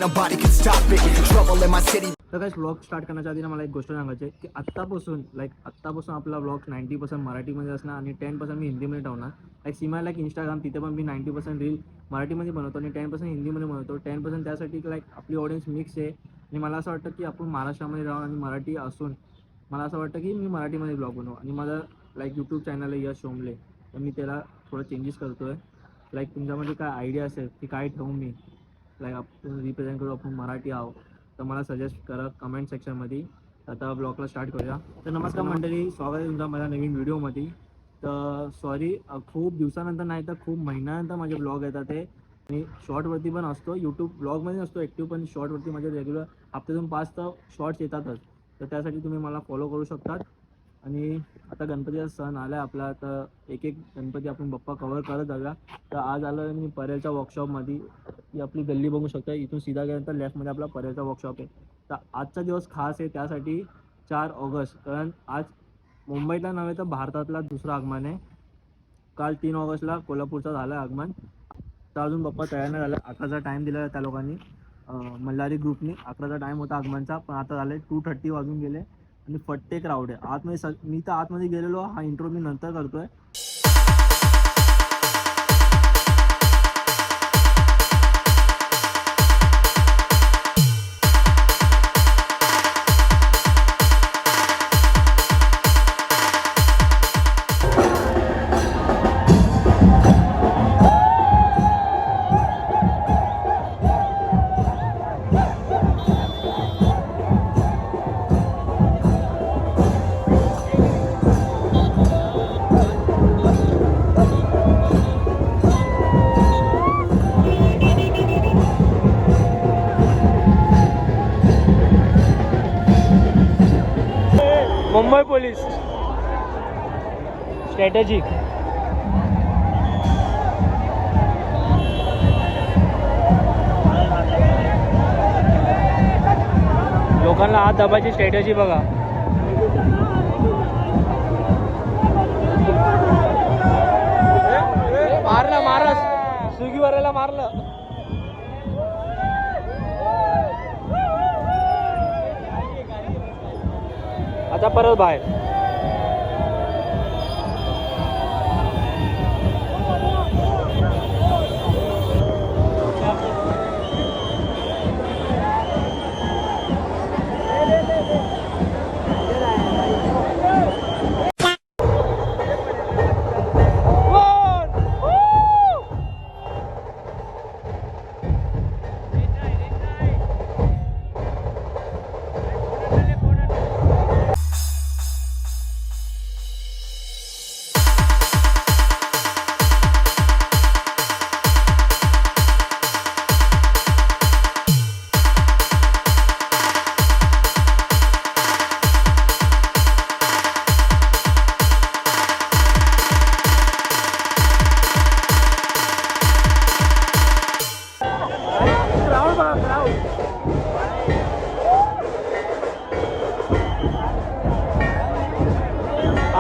ain't nobody can stop it. Trouble in my city. तर काय vlog start करण्याच्या आधी ना मला एक गोष्ट सांगायची आहे की आत्तापासून आपला व्लॉग 90% मराठीमध्ये असणार आणि 10% मी हिंदीमध्ये ठेवणार. सीमाला एक इंस्टाग्राम, तिथे पण मी 90% रील मराठीमध्ये बनवतो आणि 10% हिंदीमध्ये बनवतो. 10% त्यासाठी की आपली ऑडियन्स मिक्स आहे आणि मला असं वाटतं की आपण महाराष्ट्रामध्ये राहून आणि मराठी असून मला असं वाटतं की मी मराठीमध्ये ब्लॉग बनवू. आणि माझं यूट्यूब चॅनल आहे यश शोमले, तर मी त्याला थोडं चेंजेस करतो आहे. तुमच्यामध्ये काय आयडिया असेल की काय ठेवू मी, आपण रिप्रेझेंट करू, आपण मराठी आहोत, तर मला सजेस्ट करा कमेंट सेक्शनमध्ये. आता ब्लॉगला स्टार्ट करूया. तर नमस्कार मंडळी, स्वागत आहे तुमचं माझ्या नवीन व्हिडिओमध्ये. तर सॉरी, खूप दिवसानंतर नाही तर खूप महिन्यानंतर माझे ब्लॉग येतात ते, आणि शॉर्टवरती पण असतो. यूट्यूब ब्लॉगमध्ये असतो ॲक्टिव्ह, पण शॉर्टवरती माझे रेग्युलर हप्त्यातून 5 तर शॉर्ट्स येतातच. तर त्यासाठी तुम्ही मला फॉलो करू शकतात. आणि आता गणपतीचा सण आला आहे आपला, तर एक गणपती आपण बाप्पा कवर करत जाऊया. तर आज आलो आहे मी परेलच्या वर्कशॉपमध्ये. ही आपली गल्ली बघू शकता, इथून सीधा गेल्यानंतर लेफ्टमध्ये आपला परेलचा वर्कशॉप आहे. तर आजचा दिवस खास आहे त्यासाठी 4 ऑगस्ट, कारण आज मुंबईतला नव्हे तर भारतातला दुसरा आगमन आहे. काल 3 ऑगस्टला कोल्हापूरचा झालं आहे आगमन. तर अजून बाप्पा तयार नाही झाला. 11चा टाईम दिला त्या लोकांनी, मल्हारी ग्रुपनी. 11चा टाईम होता आगमनचा, पण आता झाले 2:30 वाजून गेले आणि फट्टे क्राऊड आहे आतमध्ये. मी तर आतमध्ये गेलेलो, हा इंट्रो मी नंतर करतोय. Mumbai police strategy. लोकांना हात दाबायची स्ट्रॅटेजी बघा. मारला स्विगीवाल्याला मारलं. आता परत बाहेर.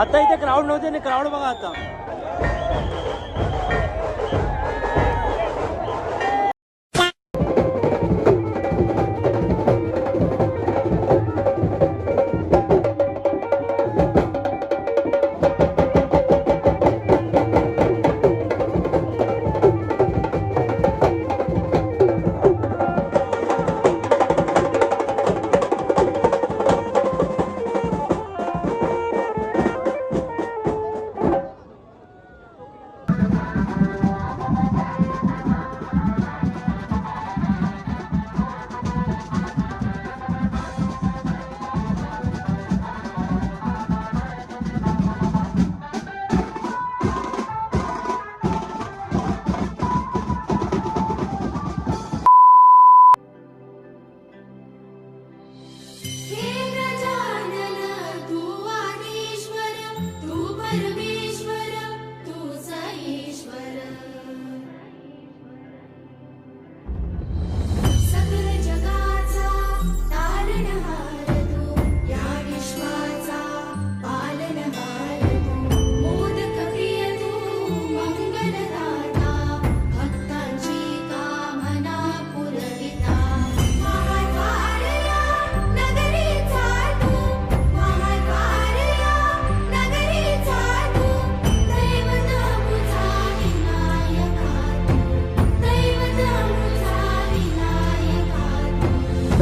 आता इथे क्राऊड नव्हते आणि क्राऊड बघा आता.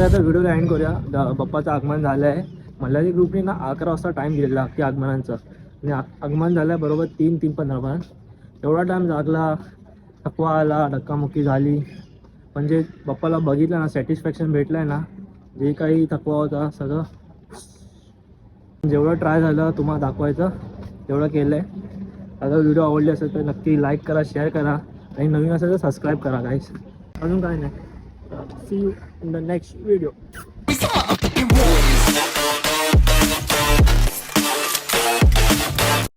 आता व्हिडिओला एंड करूया. बाप्पाचं आगमन झालं आहे. मल्हारी ग्रुपने ना 11 वाजता टाईम दिलेला की आगमनाचं, आणि आगमन झालं आहे बरोबर 3:15 एवढा टाईम जागला, थकवा आला, धक्कामुक्की झाली, पण जे बाप्पाला बघितलं ना सॅटिस्फॅक्शन भेटलं आहे ना, जे काही थकवा होता सगळं जेवढं ट्राय झालं तुम्हाला दाखवायचं तेवढं केलं आहे. अगर व्हिडिओ आवडली असेल तर नक्की लाईक करा, शेअर करा, आणि नवीन असेल तर सबस्क्राईब करा गाईस. अजून काय नाही. See you in the next video.